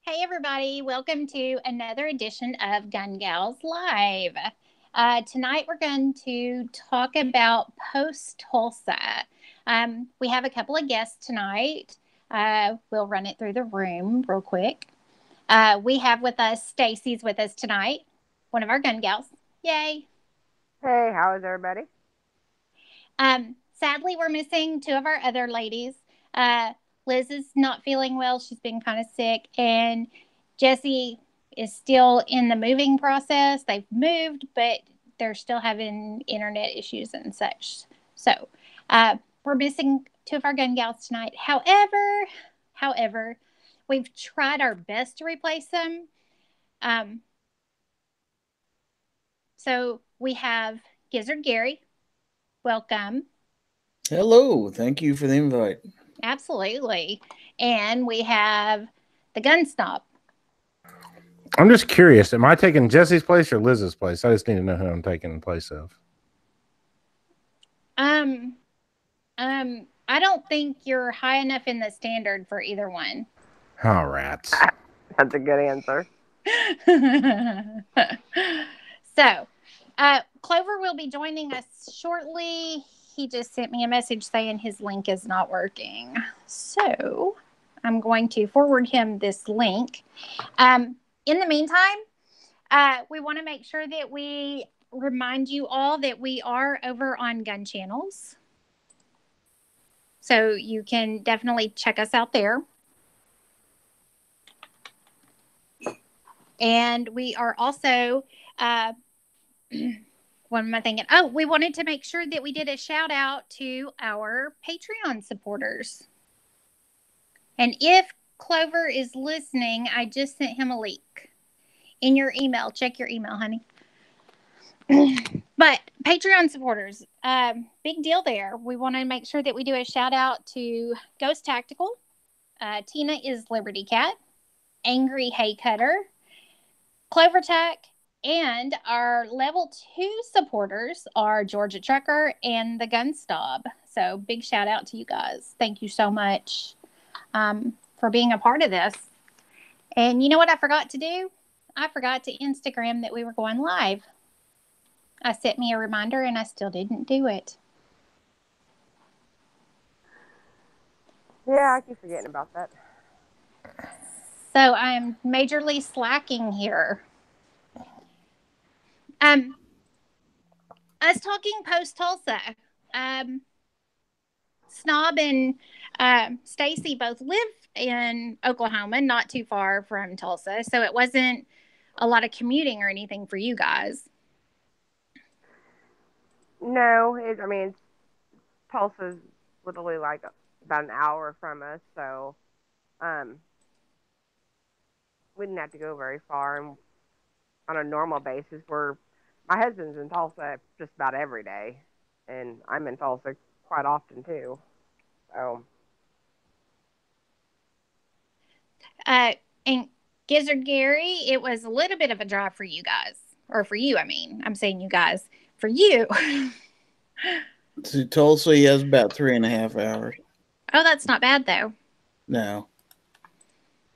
Hey, everybody. Welcome to another edition of Gun Gals Live. Tonight, we're going to talk about post-Tulsa. We have a couple of guests tonight. We'll run it through the room real quick. We have with us, Stacey's with us tonight, one of our gun gals. Yay. Hey, how is everybody? Sadly, we're missing two of our other ladies. Liz is not feeling well. She's been kind of sick. And Jessie is still in the moving process. They've moved, but they're still having internet issues and such. So we're missing two of our gun gals tonight. However, we've tried our best to replace them. So we have Gizzard Gary. Welcome. Hello, thank you for the invite. Absolutely. And we have the gun Snob. I'm just curious. Am I taking Jesse's place or Liz's place? I just need to know who I'm taking in place of. I don't think you're high enough in the standard for either one. Oh, rats. That's a good answer. So, Clover will be joining us shortly. He just sent me a message saying his link is not working. So, I'm going to forward him this link. In the meantime, we want to make sure that we remind you all that we are over on Gun Channels. So, you can definitely check us out there. And we are also, what am I thinking? Oh, we wanted to make sure that we did a shout out to our Patreon supporters. And if Clover is listening, I just sent him a link in your email. Check your email, honey. But Patreon supporters, big deal there. We want to make sure that we do a shout out to Ghost Tactical. Tina is Liberty Cat. Angry Hay Cutter. Clover Tech, and our level 2 supporters are Georgia Trucker and the Gun Snob. So big shout out to you guys. Thank you so much for being a part of this. And you know what I forgot to do? I forgot to Instagram that we were going live. I sent me a reminder and I still didn't do it. Yeah, I keep forgetting about that. So I'm majorly slacking here. Us talking post Tulsa. Snob and Stacey both live in Oklahoma, not too far from Tulsa, so it wasn't a lot of commuting or anything for you guys. No, Tulsa's literally like about an hour from us, so we didn't have to go very far. And on a normal basis, my husband's in Tulsa just about every day, and I'm in Tulsa quite often too. So, and Gizzard Gary, it was a little bit of a drive for you guys, or for you. I mean, I'm saying you guys for you. To Tulsa, he has about 3.5 hours. Oh, that's not bad though. No.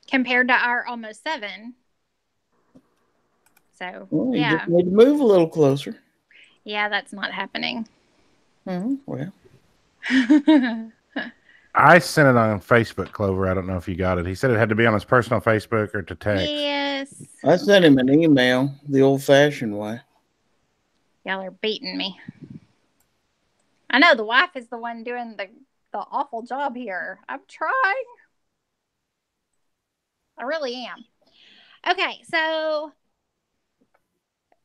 Compared to our almost 7. So, Well, you yeah. just need to move a little closer. Yeah, that's not happening. Well. I sent it on Facebook, Clover. I don't know if you got it. He said it had to be on his personal Facebook or to text. Yes. I sent him an email the old-fashioned way. Y'all are beating me. I know the wife is the one doing the awful job here. I'm trying. I really am. Okay, so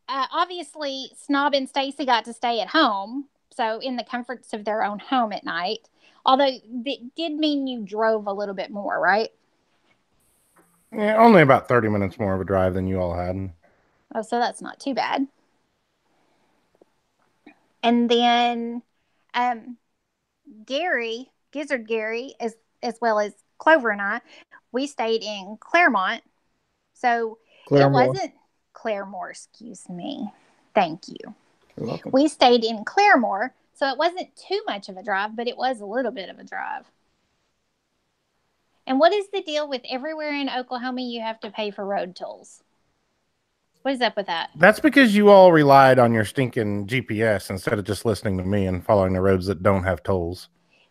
obviously Snob and Stacey got to stay at home, so in the comforts of their own home at night. Although it did mean you drove a little bit more, right? Yeah, only about 30 minutes more of a drive than you all had. Oh, so that's not too bad. And then Gizzard Gary, as well as Clover and I, we stayed in Claremont. So Claremore. It wasn't Claremore, excuse me. Thank you. You're welcome. We stayed in Claremore, so it wasn't too much of a drive, but it was a little bit of a drive. And what is the deal with everywhere in Oklahoma you have to pay for road tolls? What is up with that? That's because you all relied on your stinking GPS instead of just listening to me and following the roads that don't have tolls.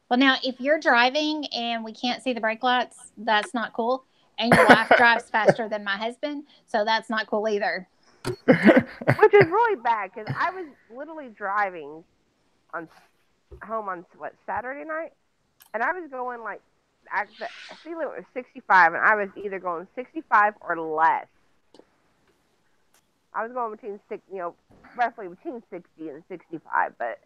Well, now, if you're driving and we can't see the brake lights, that's not cool. And your wife drives faster than my husband, so that's not cool either. Which is really bad because I was literally driving home on Saturday night, and I was going like I think it was 65, and I was either going 65 or less. I was going between roughly between 60 and 65. But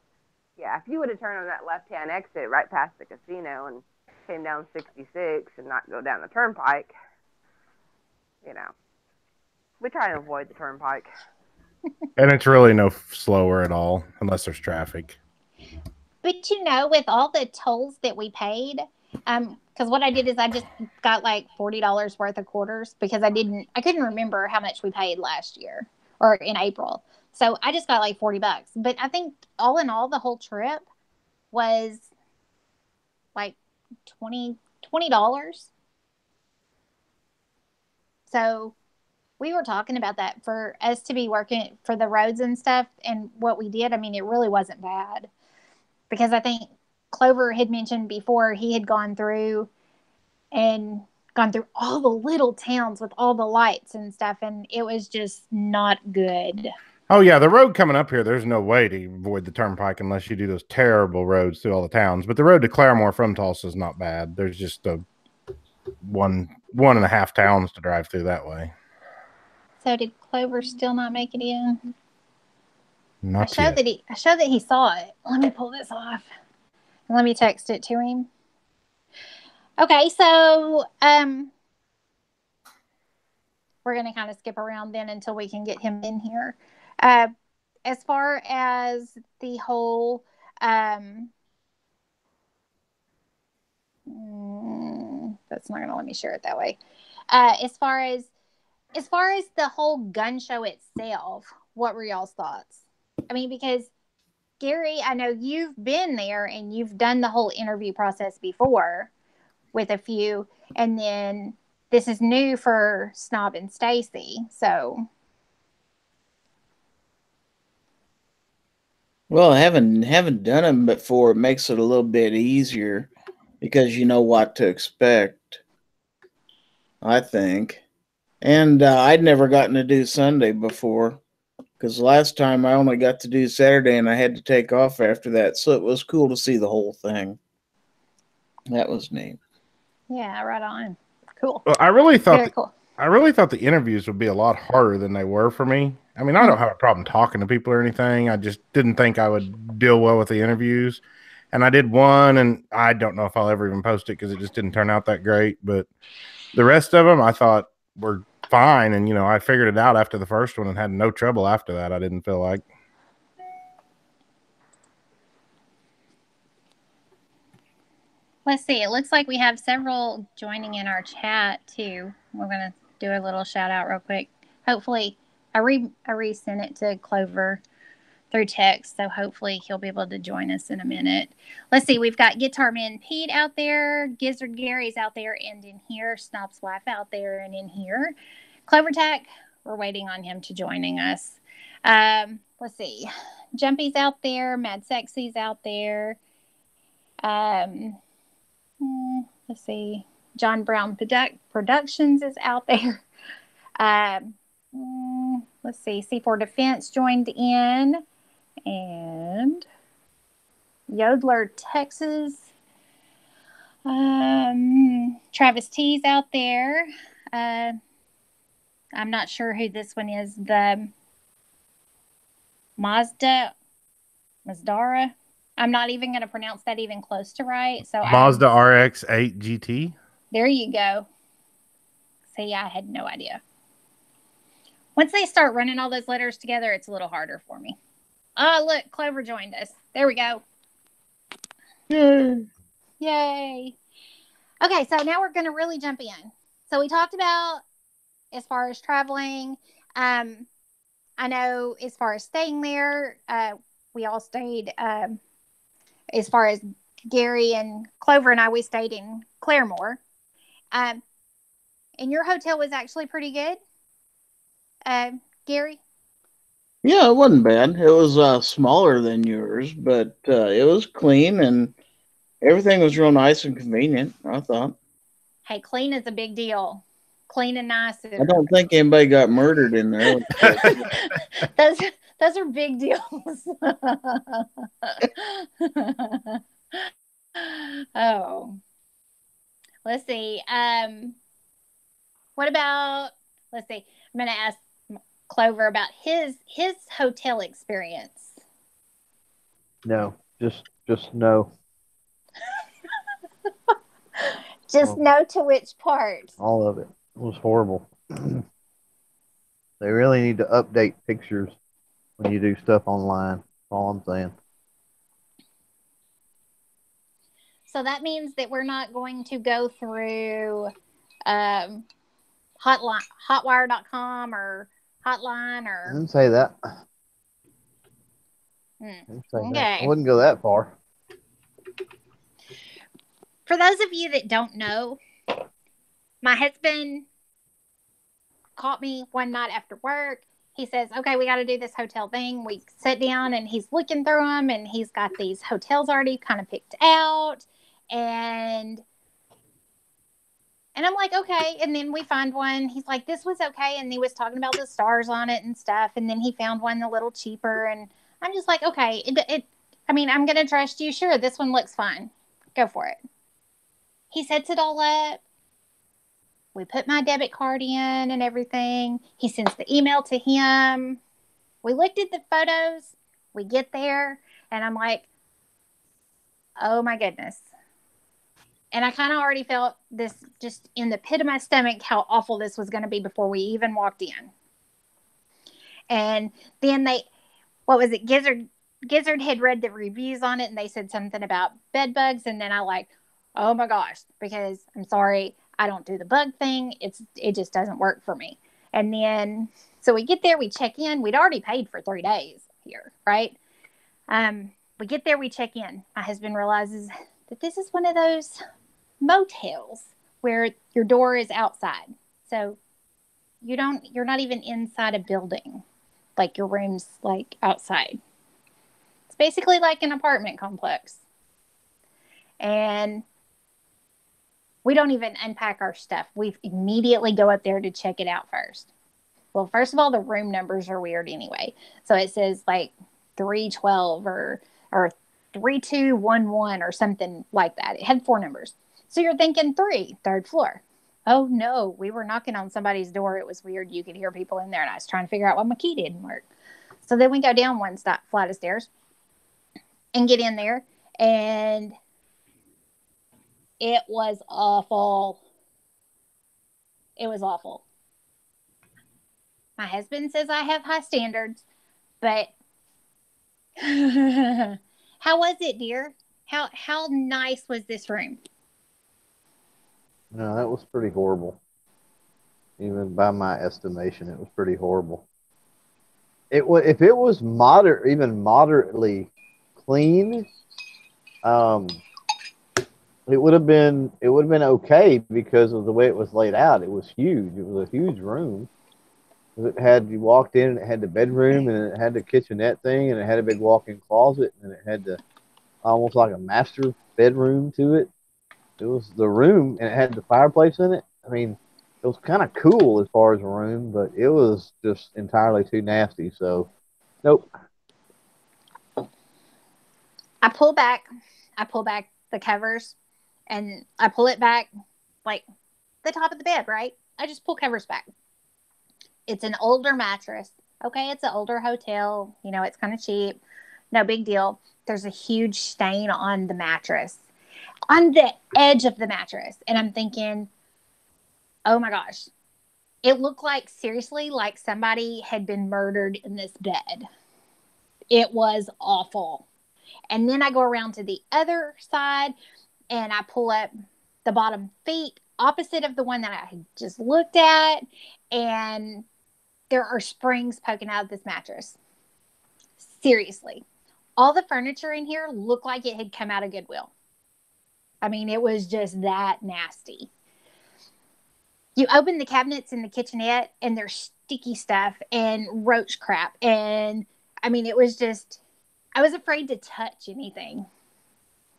yeah, if you would have turned on that left-hand exit right past the casino and came down 66 and not go down the turnpike, we try to avoid the turnpike. And it's really no slower at all unless there's traffic. But with all the tolls that we paid, because what I did is I just got like $40 worth of quarters because I couldn't remember how much we paid last year or in April. So I just got like $40. But I think all in all, the whole trip was like $20. So we were talking about that for us to be working for the roads and stuff. And what we did, I mean, it really wasn't bad. Because I think Clover had mentioned before he had gone through all the little towns with all the lights and stuff, and it was just not good. Oh, yeah, the road coming up here, there's no way to avoid the turnpike unless you do those terrible roads through all the towns. But the road to Claremore from Tulsa is not bad. There's just one and a half towns to drive through that way. So did Clover still not make it in? Not yet. I showed that he saw it. Let me pull this off. Let me text it to him. Okay, so we're going to kind of skip around then until we can get him in here. As far as the whole that's not going to let me share it that way. As far as the whole gun show itself, what were y'all's thoughts? I mean, because Gary, I know you've been there and you've done the whole interview process before with a few, and then this is new for Snob and Stacey. So, well, having done them before, it makes it a little bit easier because you know what to expect, I think. And I'd never gotten to do Sunday before. Because last time I only got to do Saturday and I had to take off after that. So it was cool to see the whole thing. That was neat. Yeah, right on. Cool. Well, I really thought cool. I really thought the interviews would be a lot harder than they were for me. I mean, I don't have a problem talking to people or anything. I just didn't think I would deal well with the interviews. And I did one, and I don't know if I'll ever even post it because it just didn't turn out that great. But the rest of them I thought were fine, and I figured it out after the first one and had no trouble after that. I didn't feel like. Let's see. It looks like we have several joining in our chat too. We're gonna do a little shout out real quick. Hopefully, I resent it to Clover through text, so hopefully he'll be able to join us in a minute. Let's see. We've got Guitar Man Pete out there, Gizzard Gary's out there, and in here, Snob's wife out there, and in here, Clover Tack. We're waiting on him to joining us. Let's see. Jumpy's out there, Mad Sexy's out there. Let's see. John Brown Productions is out there. Let's see. C4 Defense joined in. And Yodler, Texas. Travis T's out there. I'm not sure who this one is. The Mazdara. I'm not even going to pronounce that even close to right. So Mazda RX-8 GT. There you go. See, I had no idea. Once they start running all those letters together, it's a little harder for me. Oh, look, Clover joined us. There we go. Yay. Yay. Okay, so now we're going to really jump in. So we talked about as far as traveling. I know as far as staying there, we all stayed, as far as Gary and Clover and I, we stayed in Claremore. And your hotel was actually pretty good, Gary? Yeah, it wasn't bad. It was smaller than yours, but it was clean and everything was real nice and convenient, I thought. Hey, clean is a big deal. Clean and nice. I don't think anybody got murdered in there. those are big deals. Oh, let's see. What about? Let's see. I'm going to ask Clover about his hotel experience. No, just no. Just no to which part? All of it. It was horrible. They really need to update pictures when you do stuff online. That's all I'm saying. So that means that we're not going to go through hotwire.com or hotline I or. didn't say that. Okay. I wouldn't go that far. For those of you that don't know, my husband caught me one night after work. He says, okay, we got to do this hotel thing. We sit down and he's looking through them and he's got these hotels already kind of picked out. And I'm like, okay. And then we find one. He's like, this was okay. And he was talking about the stars on it and stuff. And then he found one a little cheaper. And I'm just like, okay, I'm going to trust you. Sure, this one looks fine. Go for it. He sets it all up. We put my debit card in and everything. He sends the email to him. We looked at the photos. We get there. And I'm like, oh, my goodness. And I kind of already felt this just in the pit of my stomach, how awful this was going to be before we even walked in. And then what was it? Gizzard had read the reviews on it and they said something about bed bugs. And then I like, oh my gosh, because I'm sorry, I don't do the bug thing. It just doesn't work for me. And then, so we get there, we check in. We'd already paid for 3 days here, right? We get there, we check in. My husband realizes that this is one of those motels where your door is outside. So you're not even inside a building. Like your room's like outside. It's basically like an apartment complex. And we don't even unpack our stuff. We immediately go up there to check it out first. Well, first of all, the room numbers are weird anyway. So it says like 312 or 3211 or something like that. It had 4 numbers. So you're thinking 3rd floor. Oh no, we were knocking on somebody's door. It was weird. You could hear people in there and I was trying to figure out why my key didn't work. So then we go down one flight of stairs and get in there and it was awful. It was awful. My husband says I have high standards, but how was it, dear? How nice was this room? No, that was pretty horrible. Even by my estimation, it was pretty horrible. If it was even moderately clean, it would have been okay because of the way it was laid out. It was huge. It was a huge room. You walked in and it had the bedroom and it had the kitchenette thing and it had a big walk-in closet and it had almost like a master bedroom to it. It was the room and it had the fireplace in it. I mean, it was kind of cool as far as a room, but it was just entirely too nasty. So, nope. I pull back the covers and I pull it back like the top of the bed, right? I just pull covers back. It's an older mattress. Okay, it's an older hotel. You know, it's kind of cheap. No big deal. There's a huge stain on the mattress, on the edge of the mattress. And I'm thinking, oh my gosh. It looked like, seriously, like somebody had been murdered in this bed. It was awful. And then I go around to the other side and I pull up the bottom feet opposite of the one that I had just looked at. And there are springs poking out of this mattress. Seriously. All the furniture in here looked like it had come out of Goodwill. I mean, it was just that nasty. You open the cabinets in the kitchenette and there's sticky stuff and roach crap. And I mean, it was just, I was afraid to touch anything.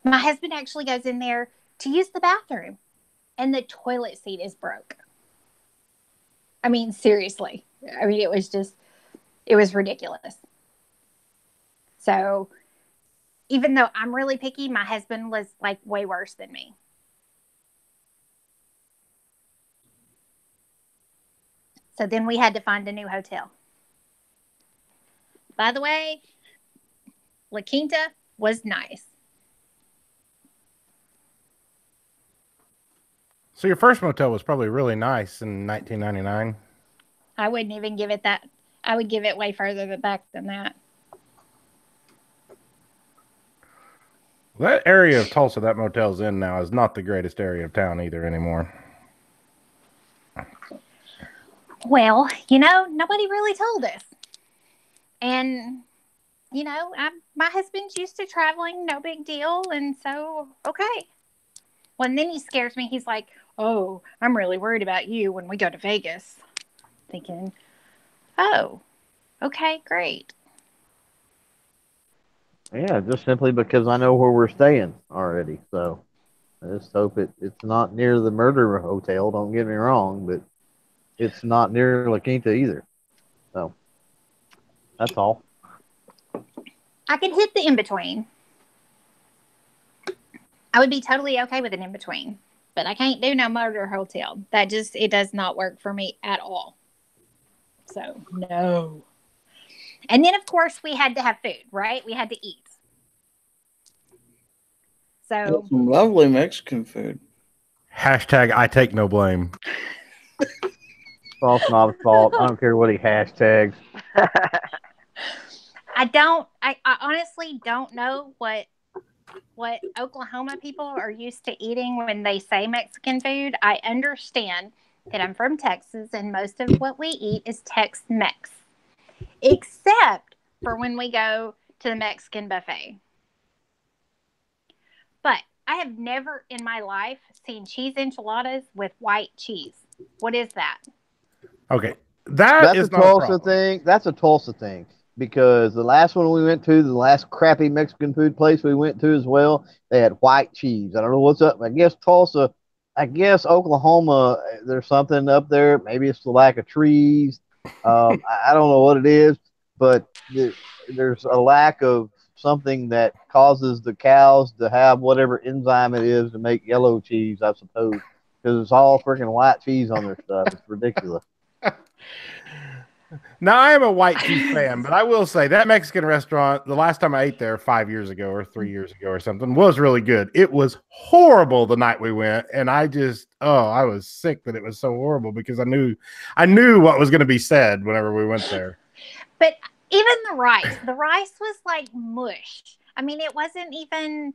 My husband actually goes in there to use the bathroom and the toilet seat is broke. I mean, seriously. I mean, it was ridiculous. So even though I'm really picky, my husband was like way worse than me. So then we had to find a new hotel. By the way, La Quinta was nice. So your first motel was probably really nice in 1999. I wouldn't even give it that. I would give it way further back than that. That area of Tulsa that motel's in now is not the greatest area of town either anymore. Well, you know, nobody really told us. And, you know, my husband's used to traveling, no big deal. And so, okay. Well, and then he scares me. He's like, oh, I'm really worried about you when we go to Vegas. Thinking, oh, okay, great. Yeah, just simply because I know where we're staying already. So I just hope it's not near the murder hotel. Don't get me wrong, but it's not near La Quinta either. So that's all. I can hit the in-between. I would be totally okay with an in-between. But I can't do no murder hotel. It does not work for me at all. So, no. And then, of course, we had to have food, right? We had to eat. So, some lovely Mexican food. # I take no blame. It's all Snob's fault. I don't care what he hashtags. I honestly don't know what Oklahoma people are used to eating when they say Mexican food. I understand that I'm from Texas and most of what we eat is Tex-Mex, except for when we go to the Mexican buffet. But I have never in my life seen cheese enchiladas with white cheese. What is that? Okay, That's is a not Tulsa a problem. thing. That's a Tulsa thing. Because the last one we went to, the last crappy Mexican food place we went to as well, they had white cheese. I don't know what's up. I guess Tulsa, I guess Oklahoma, there's something up there. Maybe it's the lack of trees. I don't know what it is, but there's a lack of something that causes the cows to have whatever enzyme it is to make yellow cheese, I suppose. Because it's all freaking white cheese on their stuff. It's ridiculous. Now, I am a white cheese fan, but I will say that Mexican restaurant, the last time I ate there 5 years ago or 3 years ago or something, was really good. It was horrible the night we went, and I was sick that it was so horrible because I knew what was going to be said whenever we went there. But even the rice was like mush. I mean, it wasn't even,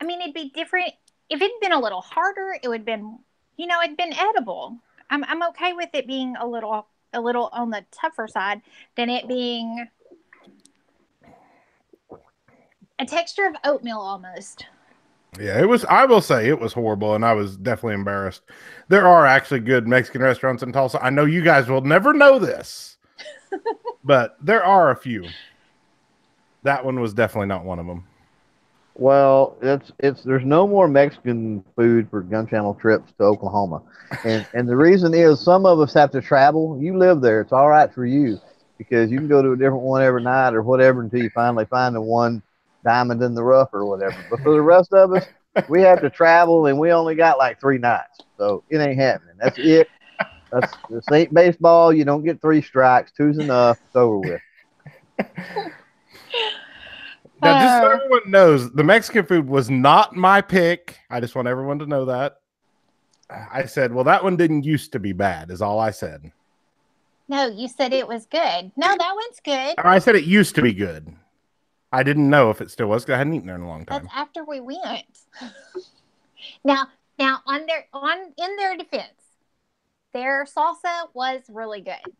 I mean, it'd be different. If it'd been a little harder, it would have been, it'd been edible. I'm okay with it being a little on the tougher side than it being a texture of oatmeal almost. Yeah, it was. I will say it was horrible, and I was definitely embarrassed. There are actually good Mexican restaurants in Tulsa. I know you guys will never know this, but there are a few. That one was definitely not one of them. Well, there's no more Mexican food for Gun Channel trips to Oklahoma, and the reason is some of us have to travel. You live there; it's all right for you because you can go to a different one every night or whatever until you finally find the one diamond in the rough or whatever. But for the rest of us, we have to travel, and we only got like 3 nights, so it ain't happening. That's it. This ain't baseball. You don't get 3 strikes. 2's enough. It's over with. Now, just so everyone knows, the Mexican food was not my pick. I just want everyone to know that. I said, well, that one didn't used to be bad, is all I said. No, you said it was good. No, that one's good. I said it used to be good. I didn't know if it still was because I hadn't eaten there in a long time. That's after we went. Now, in their defense, their salsa was really good.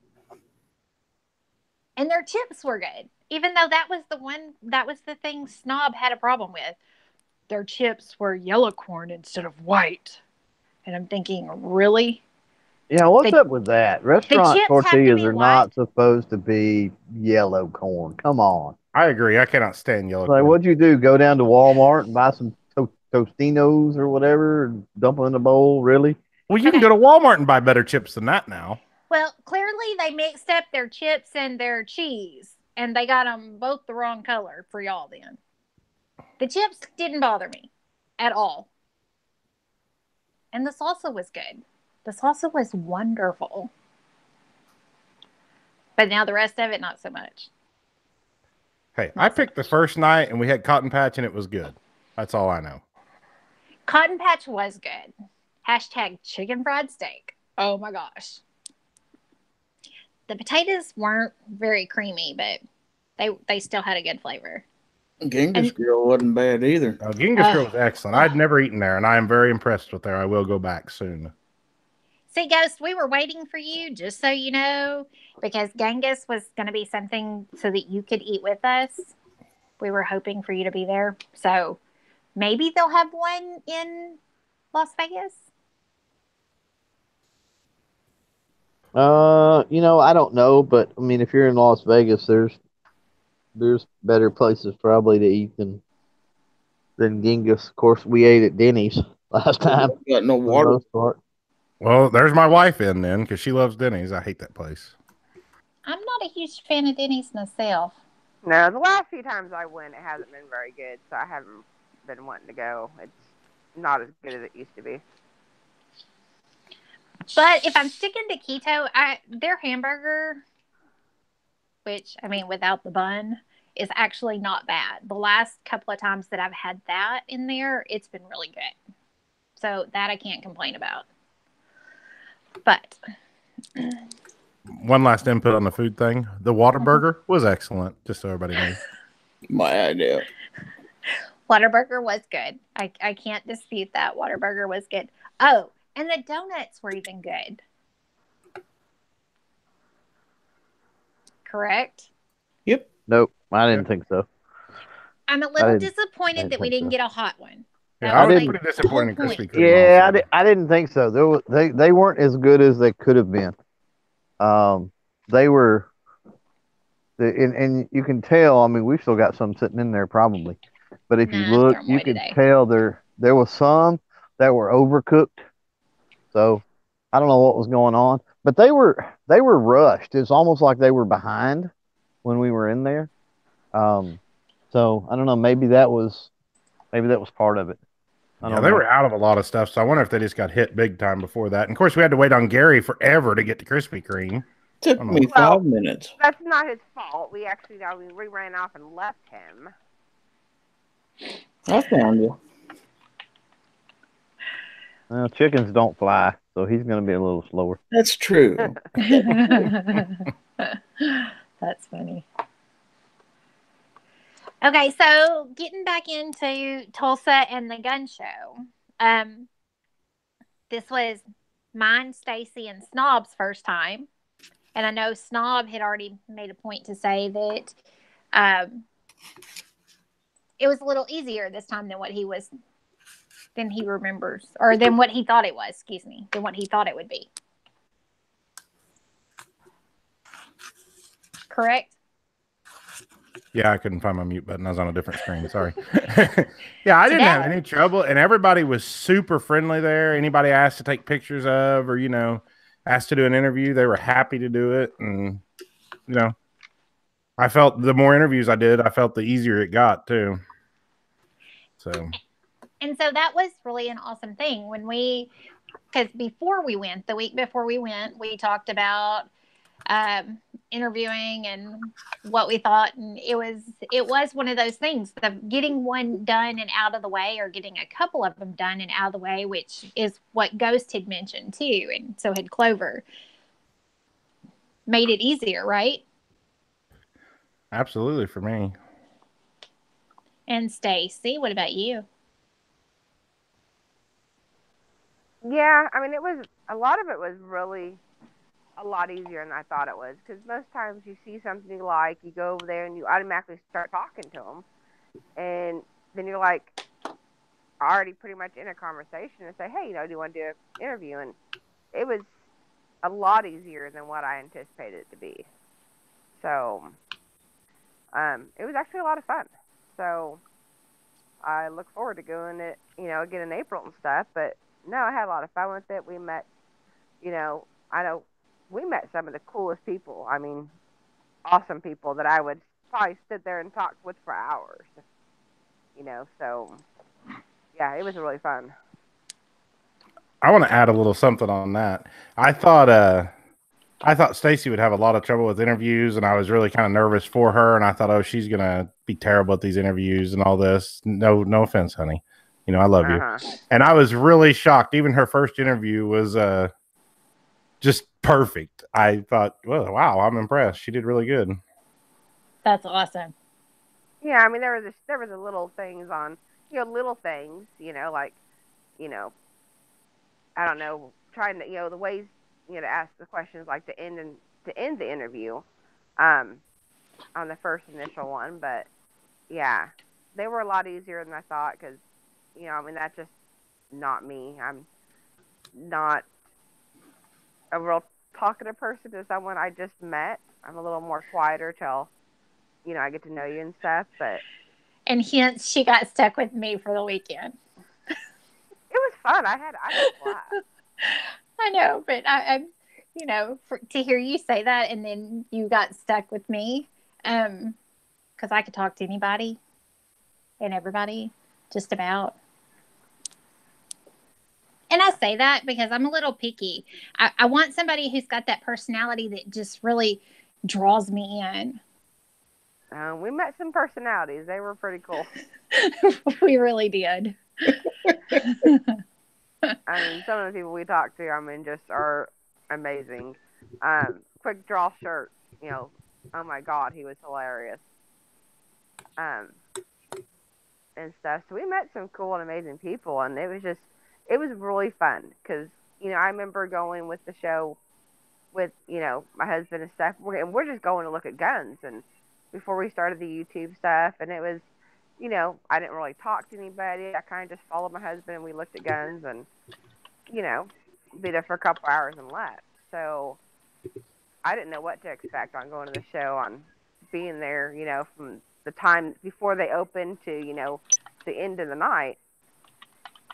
And their chips were good. Even though that was the thing Snob had a problem with. Their chips were yellow corn instead of white. And I'm thinking, really? Yeah, what's The, up with that? the Restaurant chips have to tortillas be are white. not supposed to be yellow corn. Come on. I agree. I cannot stand yellow Like, corn. what'd you do? Go down to Walmart and buy some Tostinos or whatever and dump them in the bowl? Really? Well, you can Okay. go to Walmart and buy better chips than that now. Well, clearly they mixed up their chips and their cheese, and they got them both the wrong color for y'all then. The chips didn't bother me at all. And the salsa was good. The salsa was wonderful. But now the rest of it, not so much. Hey, I picked the first night and we had cotton patch and it was good. That's all I know. Cotton Patch was good. Hashtag chicken fried steak. Oh my gosh. The potatoes weren't very creamy, but they still had a good flavor. Genghis Grill wasn't bad either. Genghis Grill was excellent. I'd never eaten there, and I am very impressed with there. I will go back soon. See, Ghost, we were waiting for you, just so you know, because Genghis was going to be something so that you could eat with us. We were hoping for you to be there. So maybe they'll have one in Las Vegas. I don't know, but I mean, if you're in Las Vegas, there's better places probably to eat than Genghis. Of course, we ate at Denny's last time. Got no For the water. most part. Well, there's my wife in then, because she loves Denny's. I hate that place. I'm not a huge fan of Denny's myself. No, the last few times I went, it hasn't been very good, so I haven't been wanting to go. It's not as good as it used to be. But if I'm sticking to keto, their hamburger, which, I mean, without the bun, is actually not bad. The last couple of times that I've had that in there, it's been really good. So that I can't complain about. But One last input on the food thing. The Whataburger was excellent, just so everybody knows. My idea. Whataburger was good. I can't dispute that. Whataburger was good. Oh, and the donuts were even good. Correct? Yep. Nope, I didn't think so. I'm a little didn't disappointed that we think didn't so. get a hot one. Yeah, That I was was pretty the disappointed in whole Krispy point. Kreme. Yeah, also. I didn't think so. They weren't as good as they could have been. They were, and you can tell. I mean, we've still got some sitting in there probably, but if you Nah, look, throw 'em you away could today. tell there was some that were overcooked. So I don't know what was going on, but they were rushed. It's almost like they were behind when we were in there. So I don't know. Maybe that was part of it. I Yeah, don't they know. were out of a lot of stuff, so I wonder if they just got hit big time before that. And of course, we had to wait on Gary forever to get to Krispy Kreme. Took I'm me like, 5 minutes. That's not his fault. We ran off and left him. I found you. Well, chickens don't fly, so he's going to be a little slower. That's true. That's funny. Okay, so getting back into Tulsa and the gun show. This was mine, Stacey, and Snob's first time. And I know Snob had already made a point to say that it was a little easier this time than he remembers, or than what he thought it was, than what he thought it would be. Correct? yeah, I couldn't find my mute button. I was on a different screen. Sorry. Yeah, I didn't have any trouble, and everybody was super friendly there. Anybody asked to take pictures of, or asked to do an interview, they were happy to do it. And I felt the more interviews I did, I felt the easier it got too. So. And so that was really an awesome thing because before we went, the week before we went, we talked about interviewing and what we thought, and it was one of those things of getting one done and out of the way, or getting a couple of them done and out of the way, which is what Ghost had mentioned too, and so had Clover. Made it easier, right? Absolutely, for me. And Stacey, what about you? Yeah, I mean, a lot of it was really a lot easier than I thought it was, because most times you see something you like, you go over there and you automatically start talking to them, and then you're like already pretty much in a conversation and say, hey, do you want to do an interview? And it was a lot easier than what I anticipated it to be. So, it was actually a lot of fun. So, I look forward to going it, again in April and stuff. But no, I had a lot of fun with it. We met, I know we met some of the coolest people. I mean, awesome people that I would probably sit there and talk with for hours. So yeah, it was really fun. I want to add a little something on that. I thought Stacey would have a lot of trouble with interviews, and I was really kind of nervous for her. And I thought, oh, she's gonna be terrible at these interviews and all this. No offense, honey. I love you. And I was really shocked. Even her first interview was just perfect. I thought, well, wow, I'm impressed. She did really good. That's awesome. Yeah, I mean, there was a little things on, little things, like, I don't know, trying to, the ways, to ask the questions, like to end the interview, on the first initial one. But yeah, they were a lot easier than I thought because, I mean, that's just not me. I'm not a real talkative person to someone I just met. I'm a little more quieter till, I get to know you and stuff. But and hence she got stuck with me for the weekend. It was fun. I had a blast. I know, but I'm, to hear you say that, and then you got stuck with me, because I could talk to anybody and everybody, just about. And I say that because I'm a little picky. I want somebody who's got that personality that just really draws me in. We met some personalities. They were pretty cool. We really did. I mean, some of the people we talked to, I mean, just are amazing. Quick Draw Shirt, oh my God, he was hilarious. And stuff. So we met some cool and amazing people, and it was really fun because, I remember going with the show with, my husband and stuff, and we're just going to look at guns, and before we started the YouTube stuff, and it was, I didn't really talk to anybody. I kind of just followed my husband, and we looked at guns, and, be there for a couple hours and left. So I didn't know what to expect on going to the show, on being there, from the time before they opened to, the end of the night.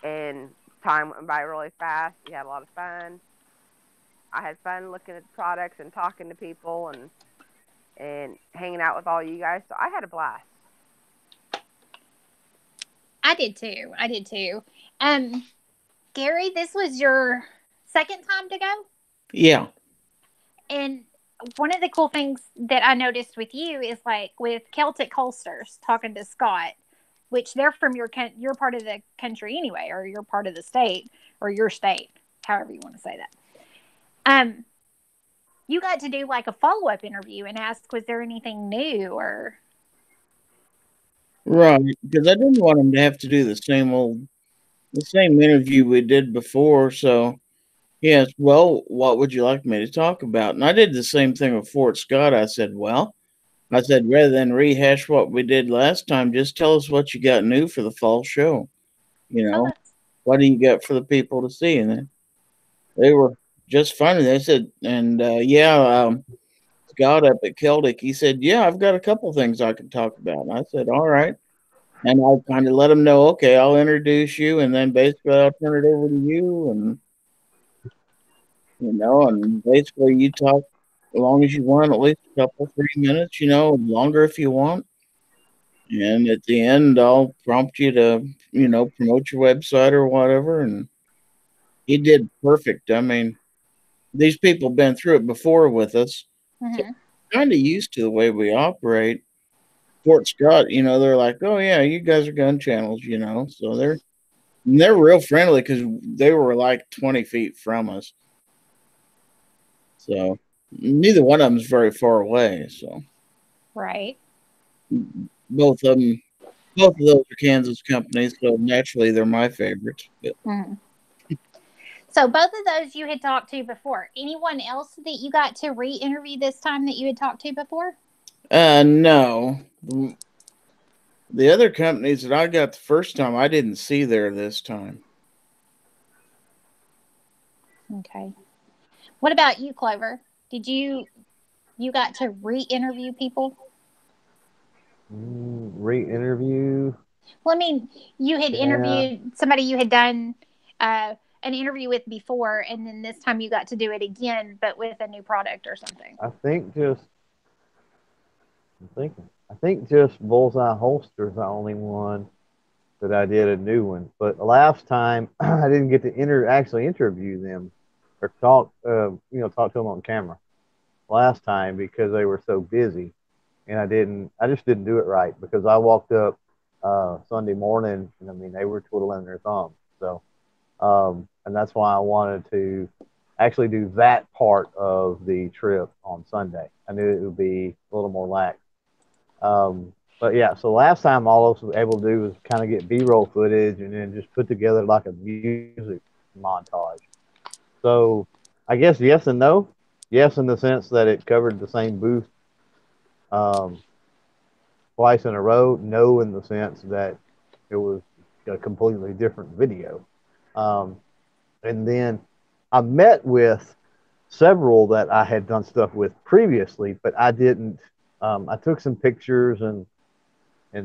And time went by really fast. We had a lot of fun. I had fun looking at the products and talking to people and hanging out with all you guys. So I had a blast. I did too. Gary, this was your second time to go? Yeah. And one of the cool things that I noticed with you is, like, with Celtic Holsters, talking to Scott, which they're from your part of the country anyway, or your part of the state, or your state, however you want to say that. You got to do like a follow-up interview and ask, was there anything new, or? Right, because I didn't want them to have to do the same interview we did before. So, yes, well, what would you like me to talk about? And I did the same thing with Fort Scott. I said, rather than rehash what we did last time, just tell us what you got new for the fall show. What do you got for the people to see? And they were just funny. They said, Scott up at Celtic, he said, yeah, I've got a couple things I can talk about. And I said, all right. And I kind of let him know, okay, I'll introduce you, and then basically I'll turn it over to you, and and basically you talk as long as you want, at least a couple, 3 minutes, longer if you want. And at the end, I'll prompt you to, promote your website or whatever. And he did perfect. I mean, these people have been through it before with us. Mm-hmm. So kind of used to the way we operate. Fort Scott, they're like, oh yeah, you guys are gun channels, so they're real friendly because they were like 20 feet from us. So neither one of them is very far away. So right, both of those are Kansas companies, so naturally they're my favorites. But. Mm-hmm. So both of those you had talked to before. Anyone else that you got to re-interview this time that you had talked to before? No. The other companies that I got the first time, I didn't see there this time. Okay. What about you, Clover? Did you got to re-interview people? Re-interview. Well, I mean, you had Yeah. interviewed somebody you had done an interview with before, and then this time you got to do it again, but with a new product or something. I think just Bullseye Holster is the only one that I did a new one. But the last time I didn't get to actually interview them or talk to them on camera last time because they were so busy, and I just didn't do it right because I walked up Sunday morning, and I mean they were twiddling their thumbs. So, and that's why I wanted to actually do that part of the trip on Sunday. I knew it would be a little more lax. But yeah, so last time all I was able to do was kind of get B-roll footage and then just put together like a music montage. So I guess yes and no. Yes, in the sense that it covered the same booth um, twice in a row. No, in the sense that it was a completely different video. Um, and then I met with several that I had done stuff with previously, but I didn't. I took some pictures and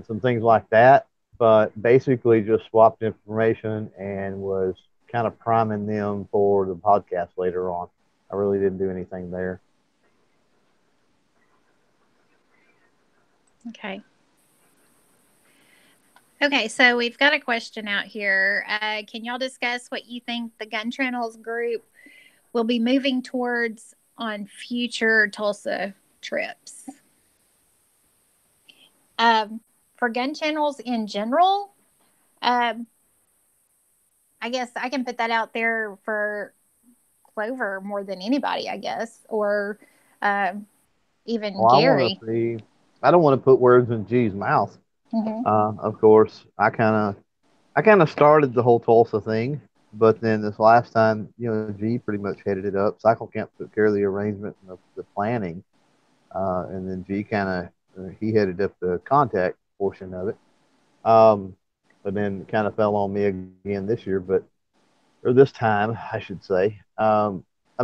some things like that, but basically just swapped information and was kind of priming them for the podcast later on. I really didn't do anything there. Okay. Okay, so we've got a question out here. Can y'all discuss what you think the Gun Channels group will be moving towards on future Tulsa trips? For Gun Channels in general, I guess I can put that out there for Clover more than anybody, I guess, or even Well, Gary. I don't want to put words in G's mouth. Of course, I kind of started the whole Tulsa thing, but then this last time, G pretty much headed it up. Cycle Camp took care of the arrangement and the planning, and then G he headed up the contact portion of it. But then kind of fell on me again this year, or this time, I should say. I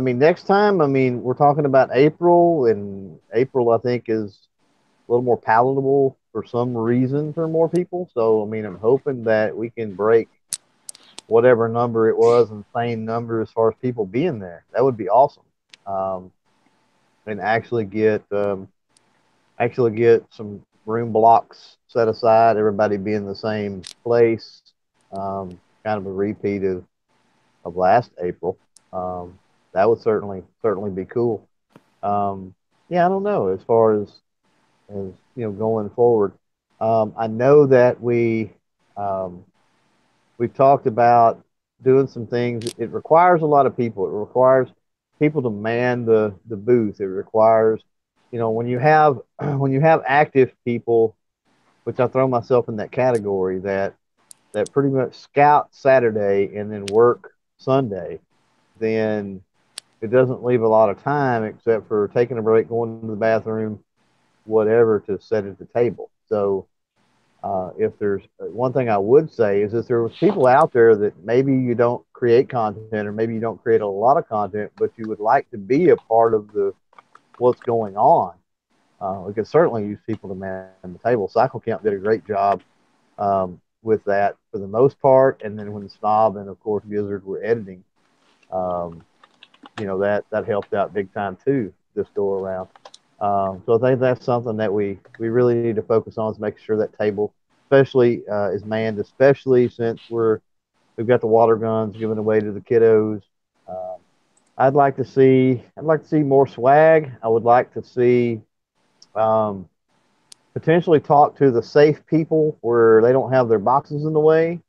mean, next time, we're talking about April, and April, I think, is a little more palatable for some reason for more people. So, I'm hoping that we can break whatever number it was and same number as far as people being there. That would be awesome. And actually get some room blocks set aside, everybody be in the same place. Kind of a repeat of last April. That would certainly be cool. Yeah, I don't know as far as going forward. I know that we've talked about doing some things. It requires a lot of people. It requires people to man the booth. It requires, when you have active people, which I throw myself in that category, that pretty much scout Saturday and then work Sunday, then it doesn't leave a lot of time except for taking a break, going to the bathroom, whatever, to set at the table. So if there's one thing I would say is if there was people out there that maybe you don't create content or maybe you don't create a lot of content, but you would like to be a part of what's going on, we could certainly use people to man the table. Cycle Camp did a great job with that for the most part. And then when Snob and of course Gizzard were editing, that helped out big time too this go around. So I think that's something that we really need to focus on, is making sure that table, especially is manned, especially since we've got the water guns given away to the kiddos. I'd like to see more swag. I would like to see potentially talk to the safe people where they don't have their boxes in the way.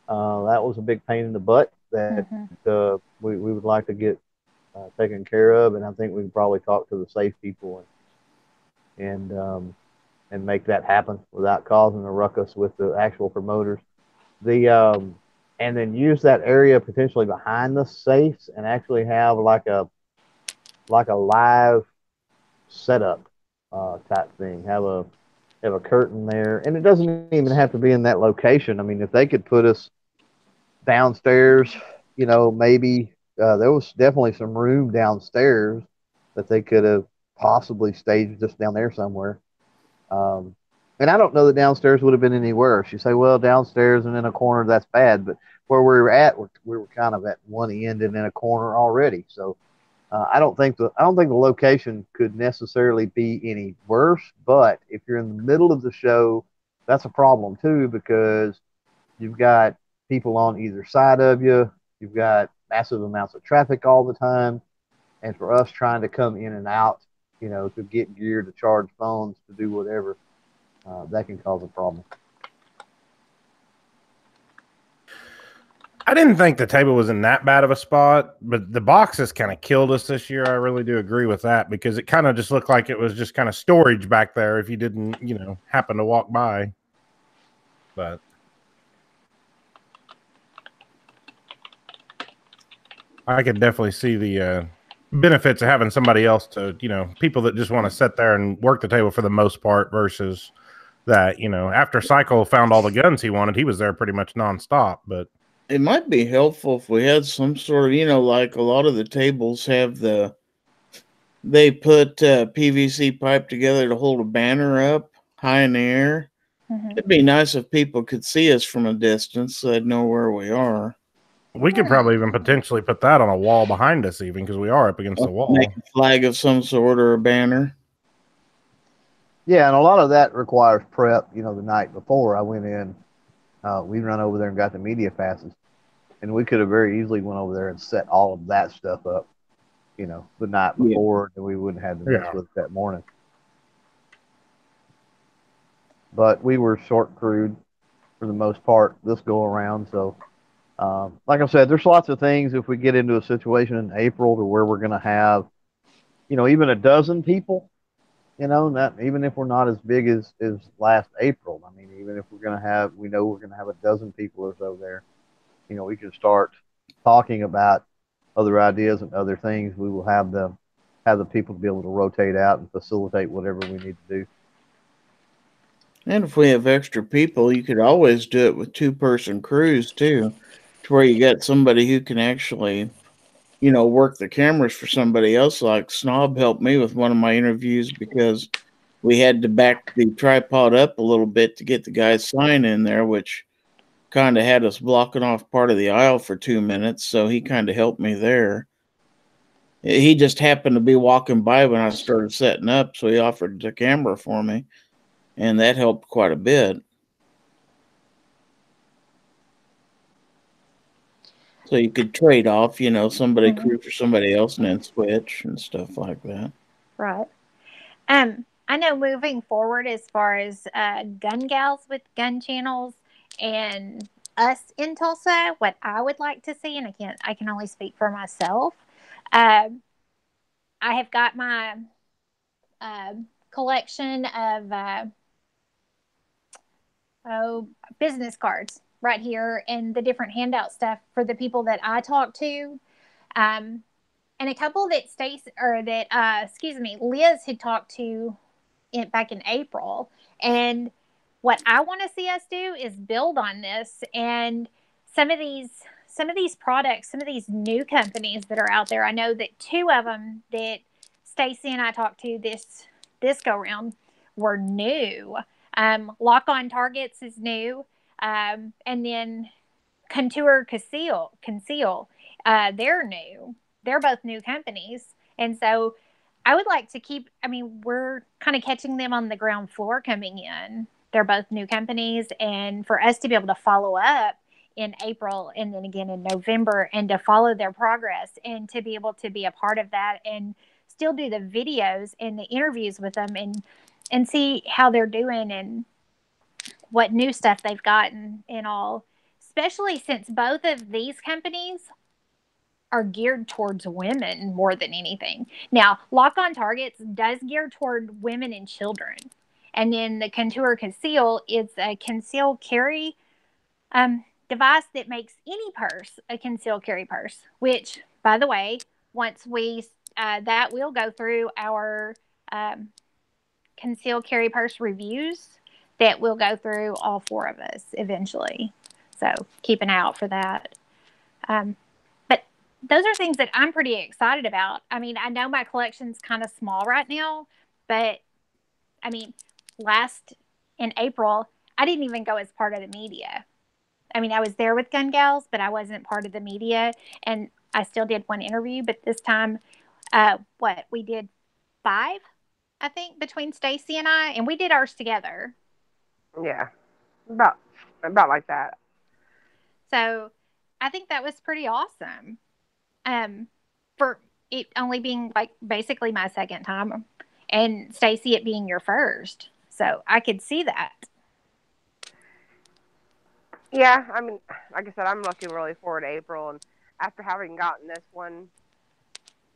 That was a big pain in the butt that we would like to get taken care of, and I think we can probably talk to the safe people and make that happen without causing a ruckus with the actual promoters. And then use that area potentially behind the safes and actually have like a live setup type thing. Have a curtain there, and it doesn't even have to be in that location. If they could put us downstairs, maybe there was definitely some room downstairs that they could have possibly staged just down there somewhere. And I don't know that downstairs would have been any worse. You say, well, downstairs and in a corner, that's bad. But where we were at, we were kind of at one end and in a corner already. So I don't think the location could necessarily be any worse. But if you're in the middle of the show, that's a problem too, because you've got people on either side of you. You've got massive amounts of traffic all the time. And for us trying to come in and out, to get gear, to charge phones, to do whatever, that can cause a problem. I didn't think the table was in that bad of a spot, but the boxes kind of killed us this year. I really do agree with that, because it kind of just looked like it was just kind of storage back there if you didn't, happen to walk by. But I could definitely see the benefits of having somebody else to, people that just want to sit there and work the table for the most part, versus that, after Cycle found all the guns he wanted, he was there pretty much nonstop. But it might be helpful if we had some sort of, like a lot of the tables have they put PVC pipe together to hold a banner up high in the air. Mm-hmm. It'd be nice if people could see us from a distance so they'd know where we are. We could probably even potentially put that on a wall behind us, even, because we are up against the wall. Make a flag of some sort or a banner. Yeah, and a lot of that requires prep. The night before I went in, we run over there and got the media passes, and we could have very easily went over there and set all of that stuff up, the night before, and we wouldn't have to mess with it that morning. But we were short crewed for the most part this go around, so. Like I said, there's lots of things if we get into a situation in April to where we're going to have, even a dozen people, not even if we're not as big as last April. I mean, even if we're going to have, we know we're going to have a dozen people or so there, we can start talking about other ideas and other things. We will have the people to be able to rotate out and facilitate whatever we need to do. And if we have extra people, you could always do it with 2-person crews too, to where you got somebody who can actually, work the cameras for somebody else. Like Snob helped me with one of my interviews because we had to back the tripod up a little bit to get the guy's sign in there, which kind of had us blocking off part of the aisle for 2 minutes. So he kind of helped me there. He just happened to be walking by when I started setting up, so he offered the camera for me. And that helped quite a bit. So you could trade off, somebody crew for somebody else and then switch and stuff like that. Right. I know moving forward, as far as gun gals with gun channels and us in Tulsa, what I would like to see, and I can only speak for myself. I have got my collection of business cards right here, and the different handout stuff for the people that I talk to, and a couple that Liz had talked to back in April. And what I want to see us do is build on this, and some of these products, some of these new companies that are out there. I know that 2 of them that Stacey and I talked to this go round were new. Lock On Targets is new. And then Contour Conceal, they're new. They're both new companies. And so I would like to we're kind of catching them on the ground floor coming in. They're both new companies. And for us to be able to follow up in April and then again in November, and to follow their progress, and to be able to be a part of that, and still do the videos and the interviews with them, and see how they're doing and what new stuff they've gotten and all, especially since both of these companies are geared towards women more than anything. Now, Lock On Targets does gear toward women and children. And then the Contour Conceal is a conceal carry device that makes any purse a conceal carry purse, which, by the way, once that will go through our conceal carry purse reviews, that will go through all 4 of us eventually. So keep an eye out for that. But those are things that I'm pretty excited about. I mean, I know my collection's kind of small right now, but I mean, last in April, I didn't even go as part of the media. I mean, I was there with Gun Gals, but I wasn't part of the media, and I still did one interview. But this time, we did 5, I think, between Stacey and I, and we did ours together. Yeah, about like that. So I think that was pretty awesome. For it only being like basically my second time, and Stacey it being your first. So I could see that. Yeah, I mean, like I said, I'm looking really forward to April, and after having gotten this one,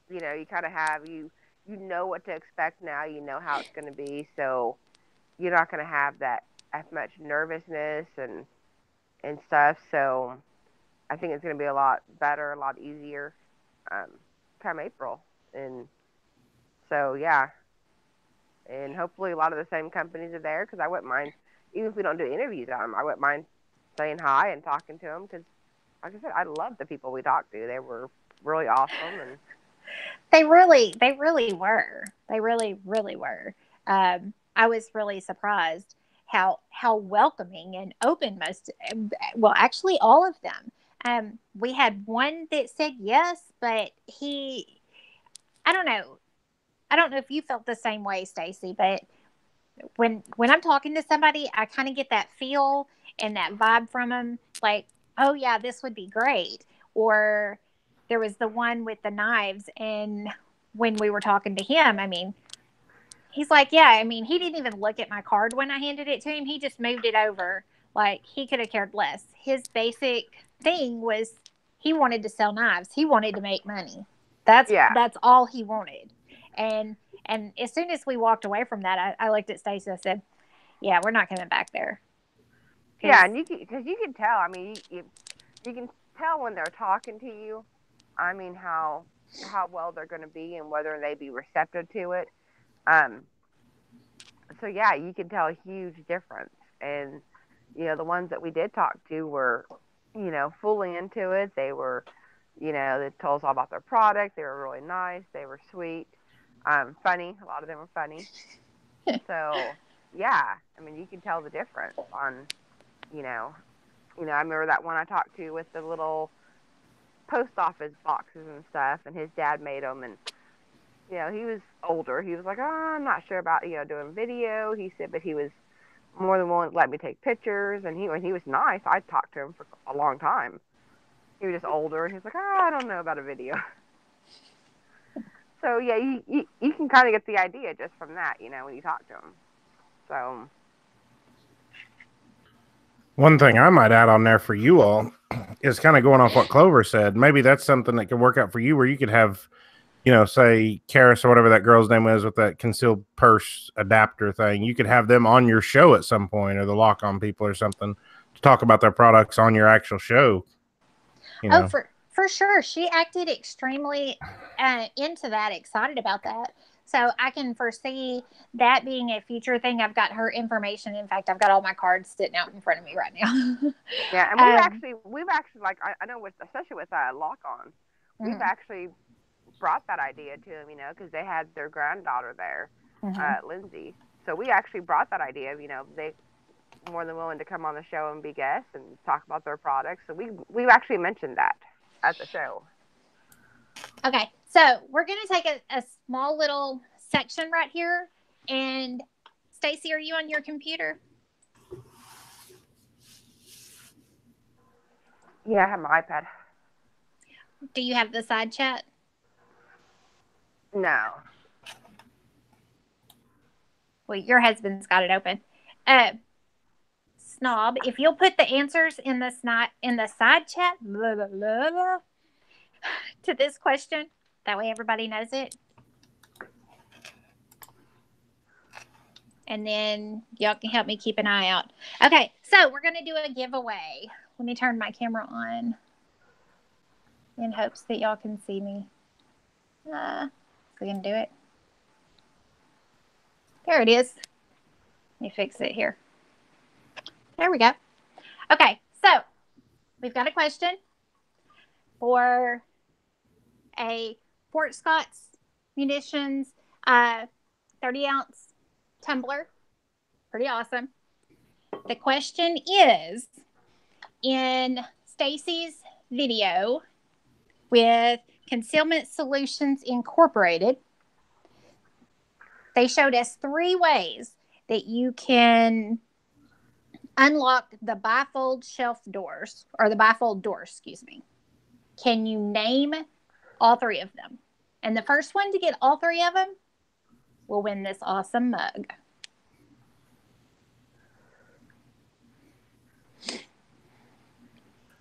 you know, you kind of have you know what to expect now. You know how it's going to be, so you're not going to have that as much nervousness and stuff. So I think it's going to be a lot better, a lot easier come April, and so yeah, and hopefully a lot of the same companies are there, because I wouldn't mind, even if we don't do interviews on them, I wouldn't mind saying hi and talking to them, because like I said, I love the people we talked to. They were really awesome, and They really were. They really were. I was really surprised how welcoming and open well, actually all of them. We had one that said yes, but I don't know. I don't know if you felt the same way, Stacey, but when I'm talking to somebody, I kind of get that feel and that vibe from them, like, oh yeah, this would be great. Or there was the one with the knives, and when we were talking to him, I mean, he's like, yeah, I mean, he didn't even look at my card when I handed it to him. He just moved it over. Like, he could have cared less. His basic thing was he wanted to sell knives. He wanted to make money. That's all he wanted. And as soon as we walked away from that, I looked at Stacey. I said, yeah, we're not coming back there. yeah, and because you can tell. I mean, you can tell when they're talking to you. I mean, how well they're going to be and whether they be receptive to it. So yeah, you can tell a huge difference. And you know, the ones that we did talk to were, you know, fully into it. They were, you know, they told us all about their product. They were really nice. They were sweet, funny. A lot of them were funny. So yeah, I mean, you can tell the difference on, you know, I remember that one I talked to with the little post office boxes and stuff, and his dad made them, and you know, he was older. He was like, oh, I'm not sure about, you know, doing video. He said, but he was more than willing to let me take pictures, and when he was nice, I talked to him for a long time. He was just older, and he was like, oh, I don't know about a video. So yeah, you can kind of get the idea just from that, you know, when you talk to him. So one thing I might add on there for you all is kind of going off what Clover said. Maybe that's something that could work out for you, where you could have, you know, say Karis or whatever that girl's name is with that concealed purse adapter thing. You could have them on your show at some point, or the Lock On people or something, to talk about their products on your actual show. You know? Oh, for sure. She acted extremely into that, excited about that. So I can foresee that being a future thing. I've got her information. In fact, I've got all my cards sitting out in front of me right now. yeah, and we've actually like I know especially with Lock On, we've actually brought that idea to them, you know, because they had their granddaughter there, Lindsay. So we actually brought that idea of, you know, they more than willing to come on the show and be guests and talk about their products. So we've actually mentioned that at the show. Okay, so we're going to take a small little section right here. And Stacey, are you on your computer? Yeah, I have my iPad. Do you have the side chat? No. Well, your husband's got it open. Snob, if you'll put the answers in the side chat to this question, that way everybody knows it. And then y'all can help me keep an eye out. Okay, so we're going to do a giveaway. Let me turn my camera on in hopes that y'all can see me. We can do it. There it is. Let me fix it here. There we go. Okay, so we've got a question for a Fort Scott's Munitions 30-ounce tumbler. Pretty awesome. The question is, in Stacey's video with Concealment Solutions Incorporated, they showed us 3 ways that you can unlock the bifold shelf doors, or the bifold doors, excuse me. Can you name all 3 of them? And the first one to get all 3 of them will win this awesome mug.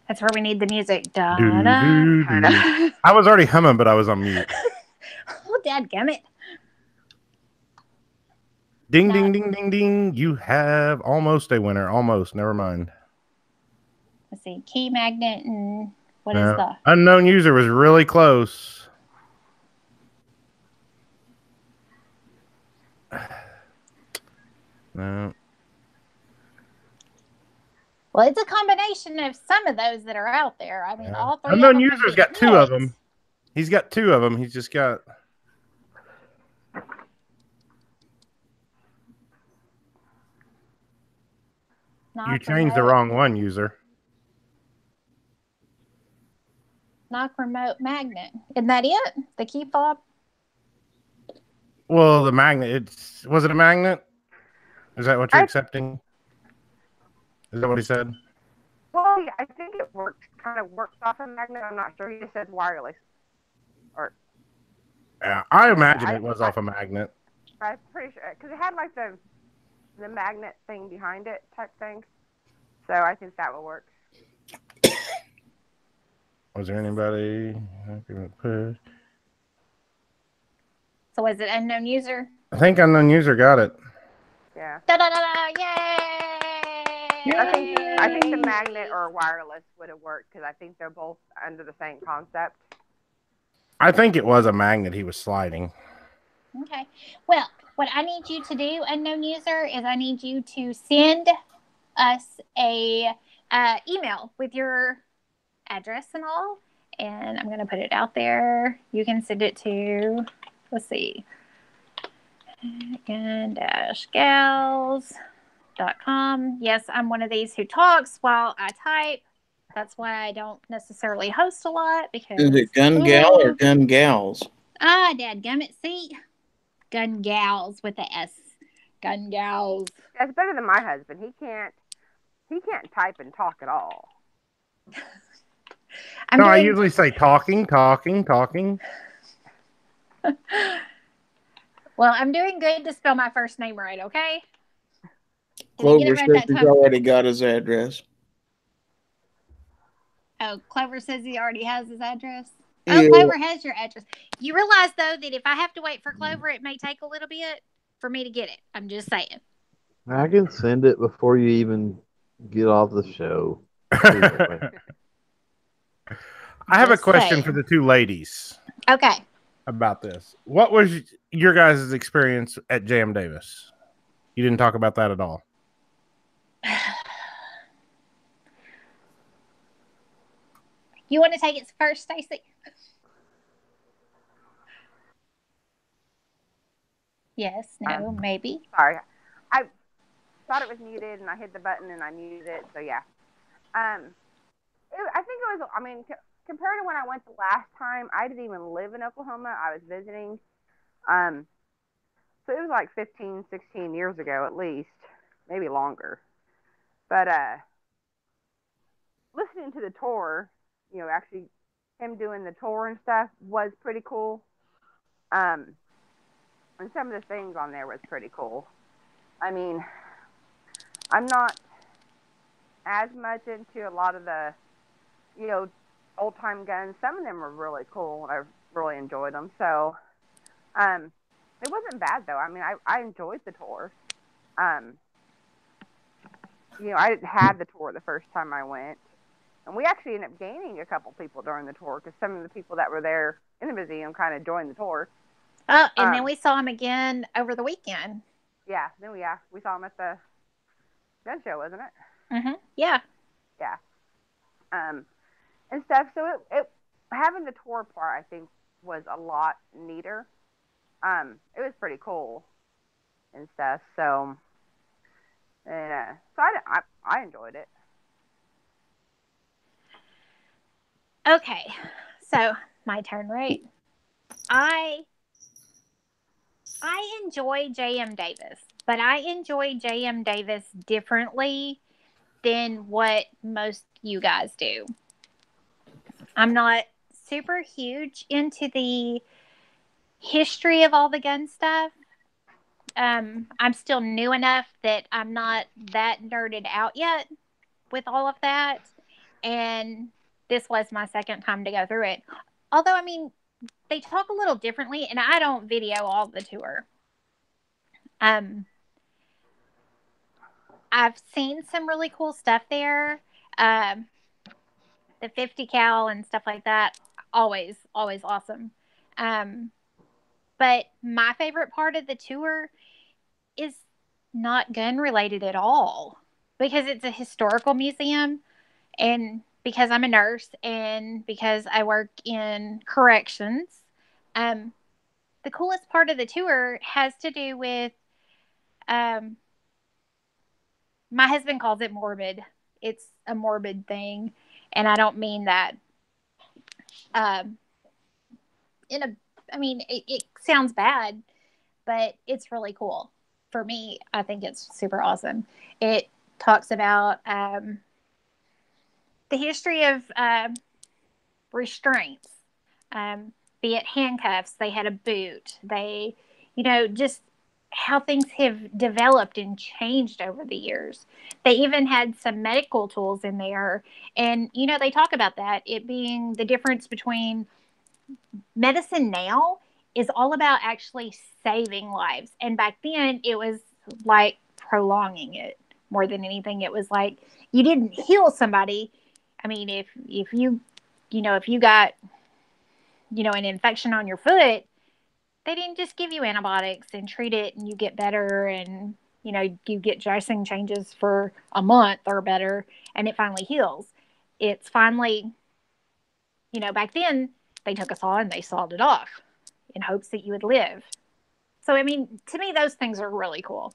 That's where we need the music. I was already humming, but I was on mute. Oh, dadgummit. Ding, ding, ding, ding, ding. You have almost a winner. Almost. Never mind. Let's see. Key magnet and what is the... Unknown user was really close. No. Well, it's a combination of some of those that are out there. I mean, all 3 Unknown of them user's got 2 of them. He's got 2 of them. He's just got... You changed the wrong one, user. Knock remote magnet. Isn't that it? The key fob? Well, the magnet. Was it a magnet? Is that what you're accepting? Is that what he said? Well, yeah, I think it kind of works off a magnet. I'm not sure. He just said wireless. Or Yeah, I imagine it was off a magnet. I'm pretty sure because it had like the magnet thing behind it type thing. So I think that will work. Was there anybody? So was it unknown user? I think unknown user got it. Yeah. Da-da-da-da! Yay! I think the magnet or wireless would have worked because I think they're both under the same concept. I think it was a magnet he was sliding. Okay. Well, what I need you to do, unknown user, is I need you to send us a email with your address and all, and I'm going to put it out there. You can send it to, let's see, gals.com. Yes, I'm one of these who talks while I type. That's why I don't necessarily host a lot, because... Is it Gun Gal or Gun Gals? Dadgummit, see? Gun Gals with the S. Gun Gals. That's better than my husband. He can't type and talk at all. I usually say talking. Well, I'm doing good to spell my first name right, okay? Clover says he's already got his address. Oh, Clover says he already has his address? Yeah. Oh, Clover has your address. You realize, though, that if I have to wait for Clover, it may take a little bit for me to get it. I'm just saying. I can send it before you even get off the show. I have a question for the 2 ladies. Okay. About this. What was your guys' experience at Jam Davis? You didn't talk about that at all. You want to take it first, Stacey? Yes, no, maybe. Sorry. I thought it was muted, and I hit the button, and I muted it, so yeah. I think it was, I mean, compared to when I went the last time, I didn't even live in Oklahoma. I was visiting. So it was like 15, 16 years ago at least, maybe longer. But listening to the tour, you know, actually him doing the tour and stuff was pretty cool. And some of the things on there was pretty cool. I mean, I'm not as much into a lot of the, you know, old-time guns. Some of them were really cool, and I really enjoyed them. So, it wasn't bad, though. I mean, I enjoyed the tour. You know, I didn't have the tour the first time I went. And we actually ended up gaining a couple people during the tour because some of the people that were there in the museum kind of joined the tour. Oh, and then we saw him again over the weekend. Yeah, we saw him at the gun show, wasn't it? Mm-hmm. Yeah. Yeah. And stuff. So it having the tour part, I think, was a lot neater. It was pretty cool and stuff. So, I enjoyed it. Okay, so my turn, right? I enjoy J.M. Davis, but I enjoy J.M. Davis differently than what most you guys do. I'm not super huge into the history of all the gun stuff. I'm still new enough that I'm not that nerded out yet with all of that. And this was my second time to go through it. Although, I mean, they talk a little differently, and I don't video all the tour. I've seen some really cool stuff there. The 50 cal and stuff like that, always awesome. But my favorite part of the tour is not gun related at all, because it's a historical museum, and because I'm a nurse and because I work in corrections. The coolest part of the tour has to do with, my husband calls it morbid. It's a morbid thing, and I don't mean that it sounds bad, but it's really cool. For me, I think it's super awesome. It talks about the history of restraints, be it handcuffs. They had a boot. They, just how things have developed and changed over the years. They even had some medical tools in there. And, they talk about that, it being the difference between medicine now is all about actually saving lives. And back then it was like prolonging it more than anything. It was like you didn't heal somebody. I mean, if you got, an infection on your foot, they didn't just give you antibiotics and treat it and you get better and, you get dressing changes for a month or better and it finally heals. It's finally, back then they took a saw and they sawed it off in hopes that you would live. So, I mean, to me, those things are really cool.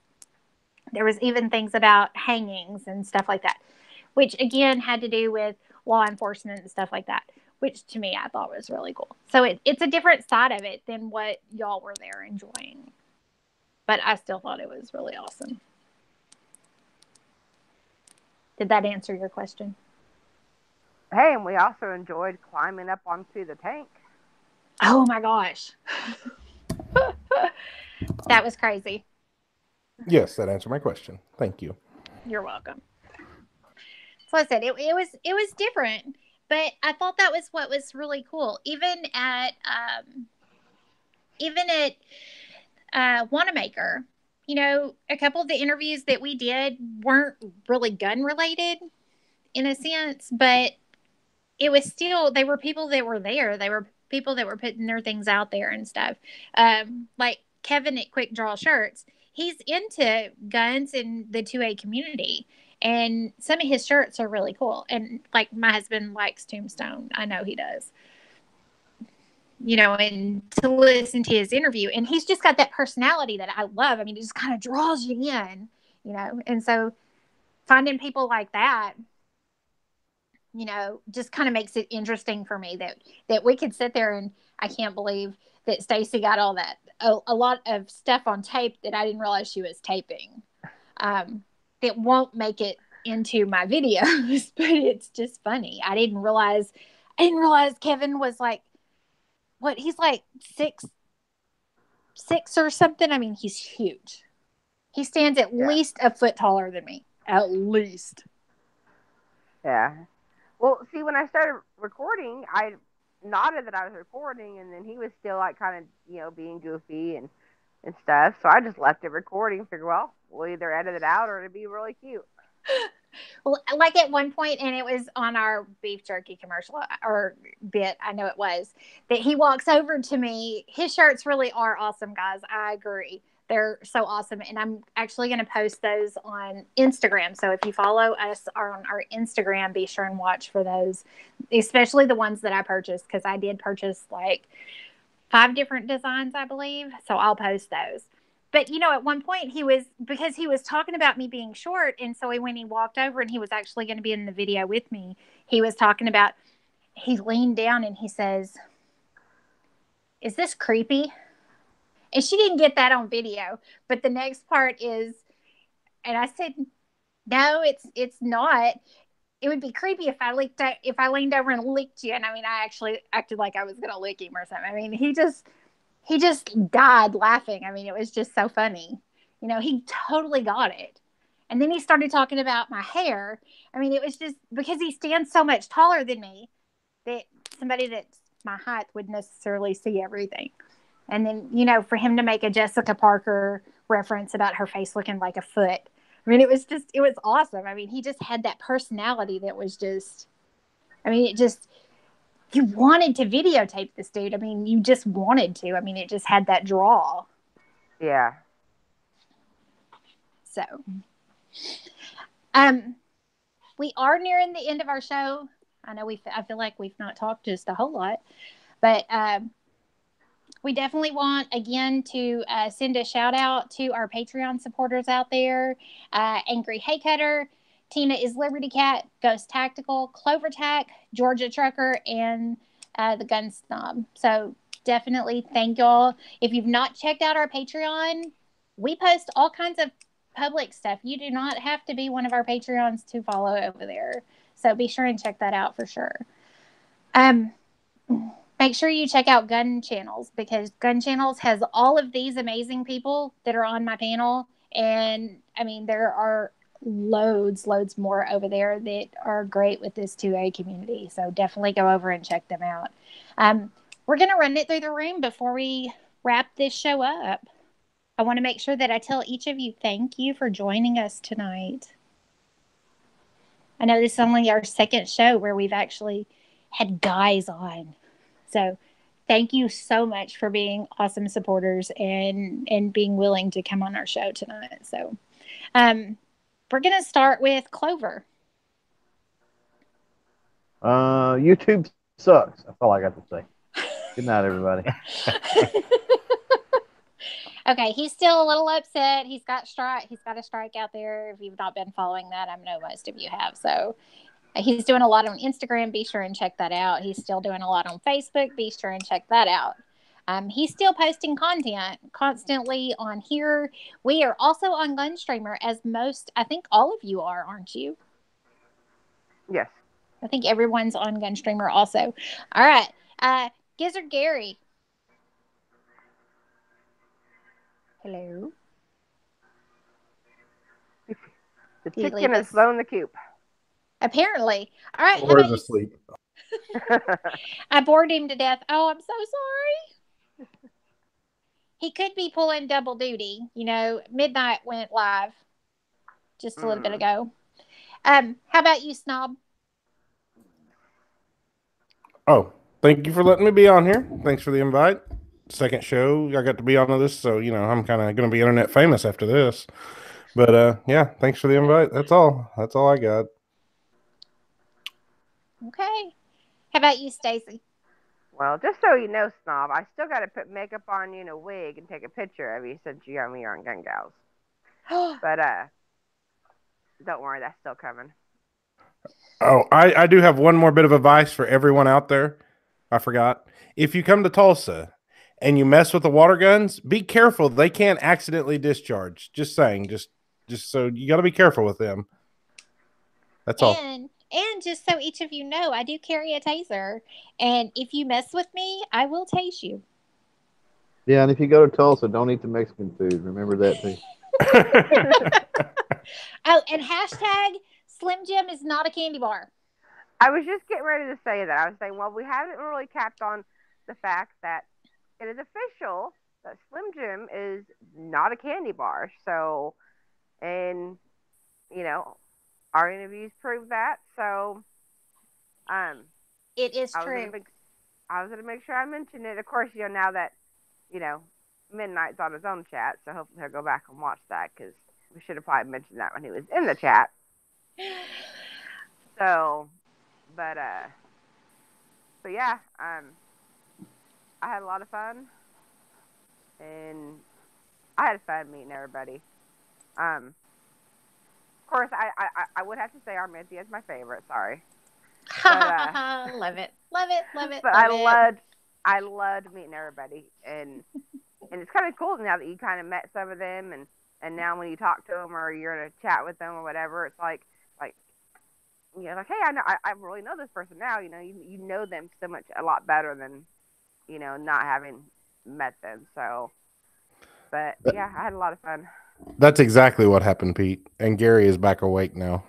There was even things about hangings and stuff like that, which again had to do with law enforcement and stuff like that, which to me I thought was really cool. So it's a different side of it than what y'all were there enjoying. But I still thought it was really awesome. Did that answer your question? Hey, and we also enjoyed climbing up onto the tank. Oh my gosh. That was crazy. Yes, that answered my question. Thank you. You're welcome. So I said it was different, but I thought that was what was really cool. Even at Wanamaker, a couple of the interviews that we did weren't really gun related in a sense, but it was still, they were people that were there. They were people that were putting their things out there and stuff. Like Kevin at Quick Draw Shirts, he's into guns in the 2A community. And some of his shirts are really cool. And like my husband likes Tombstone. I know he does. And to listen to his interview. And he's just got that personality that I love. I mean, it just kind of draws you in, And so finding people like that, just kind of makes it interesting for me that we could sit there, and I can't believe that Stacey got all that, a lot of stuff on tape that I didn't realize she was taping. That won't make it into my videos, but it's just funny. I didn't realize Kevin was like, what? He's like 6'6" or something. I mean, he's huge. He stands at least a foot taller than me. At least. Yeah. Well, see, when I started recording, I nodded that I was recording, and then he was still like kind of, being goofy and stuff. So I just left it recording. Figured, well, we'll either edit it out or it'd be really cute. Well, like at one point, and it was on our beef jerky commercial or bit, I know it was, that he walks over to me. His shirts really are awesome, guys. I agree. They're so awesome. And I'm actually going to post those on Instagram. So if you follow us on our Instagram, be sure and watch for those, especially the ones that I purchased, because I did purchase like 5 different designs, I believe. So I'll post those. But at one point because he was talking about me being short, and so when he walked over and he was actually going to be in the video with me, he was talking about, he leaned down and he says, "Is this creepy?" And she didn't get that on video, but the next part is, and I said, "No, it's not. It would be creepy if I leaned over and licked you." And I mean, I actually acted like I was going to lick him or something. I mean, he just died laughing. I mean, it was just so funny. He totally got it. And then he started talking about my hair. I mean, it was just because he stands so much taller than me that somebody that's my height wouldn't necessarily see everything. And then, for him to make a Jessica Parker reference about her face looking like a foot. I mean, it was awesome. I mean, he just had that personality that was just, I mean, you wanted to videotape this dude. I mean, you just wanted to. I mean, it just had that draw. Yeah. So, we are nearing the end of our show. I know I feel like we've not talked just a whole lot, but we definitely want, again, to send a shout out to our Patreon supporters out there. Angry Haycutter, Tina is Liberty Cat, Ghost Tactical, Clover Tack, Georgia Trucker, and the Gun Snob. So definitely thank y'all. If you've not checked out our Patreon, we post all kinds of public stuff. You do not have to be one of our Patreons to follow over there. So be sure and check that out for sure. Make sure you check out Gun Channels, because Gun Channels has all of these amazing people that are on my panel. And I mean, there are loads more over there that are great with this 2A community. So definitely go over and check them out. We're going to run it through the room before we wrap this show up. I want to make sure that I tell each of you thank you for joining us tonight. I know this is only our second show where we've actually had guys on. So thank you so much for being awesome supporters and being willing to come on our show tonight. So we're going to start with Clover. YouTube sucks. That's all I got to say. Good night, everybody. Okay, he's still a little upset. He's got a strike out there. If you've not been following that, I know most of you have. So he's doing a lot on Instagram. Be sure and check that out. He's still doing a lot on Facebook. Be sure and check that out. He's still posting content constantly on here. We are also on Gunstreamer, as I think all of you are, aren't you? Yes. I think everyone's on Gunstreamer also. All right. Gizzard Gary. Hello. The chicken is slow in the coop. Apparently. All right. Or is asleep. I bored him to death. Oh, I'm so sorry. He could be pulling double duty. Midnight went live just a little bit ago. How about you, Snob? Oh, thank you for letting me be on here. Thanks for the invite. Second show I got to be on this, so I'm kind of going to be internet famous after this. But yeah, thanks for the invite. That's all I got. Okay. How about you, Stacey? Well, just so you know, Snob, I still got to put makeup on you and a wig and take a picture of you since you got me on Gun Gals. But don't worry, that's still coming. Oh, I do have one more bit of advice for everyone out there. I forgot. If you come to Tulsa and you mess with the water guns, be careful. They can't accidentally discharge. Just saying. Just so you got to be careful with them. That's all. And just so each of you know, I do carry a taser. And if you mess with me, I will tase you. Yeah, and if you go to Tulsa, don't eat the Mexican food. Remember that too. Oh, and hashtag Slim Jim is not a candy bar. I was just getting ready to say that. I was saying, well, we haven't really capped on the fact that it is official that Slim Jim is not a candy bar. So, and, our interviews prove that. So, it is true. I was going to make sure I mentioned it. Of course, now that, Midnight's on his own chat, so hopefully he'll go back and watch that, because we should have probably mentioned that when he was in the chat. So, but yeah, I had a lot of fun, and I had fun meeting everybody. Of course, I would have to say Armintha is my favorite. Sorry, but Love it, love it, love it. but love I loved meeting everybody, and it's kind of cool now that you kind of met some of them, and now when you talk to them or you're in a chat with them or whatever, it's like you know, like, hey, I really know this person now. You know, you know them so much a lot better than, you know, not having met them. So, but yeah, I had a lot of fun. That's exactly what happened, Pete. And Gary is back awake now.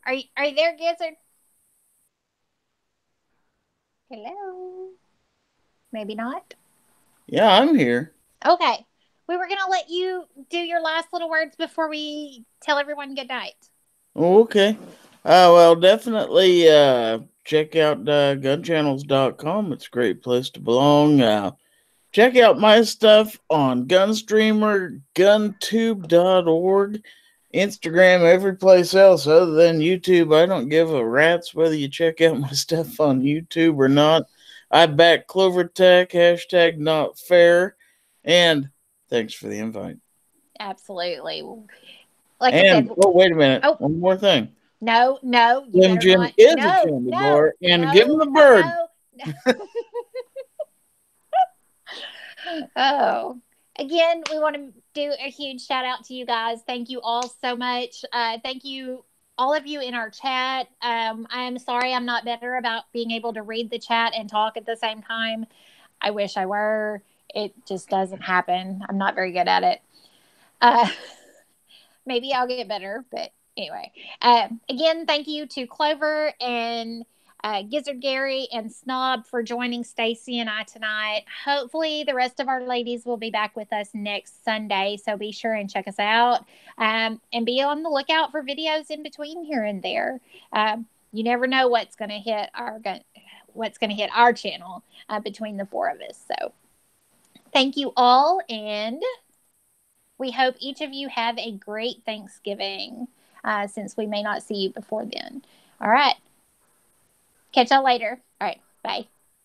Are you there, Gizzard? Hello. Maybe not. Yeah, I'm here. Okay. We were going to let you do your last little words before we tell everyone good night. Okay. Well, definitely check out gunchannels.com. It's a great place to belong. Check out my stuff on Gunstreamer, guntube.org, Instagram, every place else other than YouTube. I don't give a rat's whether you check out my stuff on YouTube or not. I back Clover Tech, hashtag not fair. And thanks for the invite. Absolutely. Like and, I said, wait a minute. Oh. One more thing. No. Slim Jim is a candy bar, and give him the bird. Oh, again, we want to do a huge shout out to you guys. Thank you all so much. Thank you, all of you in our chat. I am sorry I'm not better about being able to read the chat and talk at the same time. I wish I were. It just doesn't happen. I'm not very good at it. Maybe I'll get better, but anyway. Again, thank you to Clover and Gizzard Gary and Snob for joining Stacey and I tonight. Hopefully the rest of our ladies will be back with us next Sunday, so be sure and check us out, and be on the lookout for videos in between here and there. You never know what's going to hit our channel between the four of us. So thank you all, and we hope each of you have a great Thanksgiving, since we may not see you before then. All right. Catch y'all later. All right. Bye.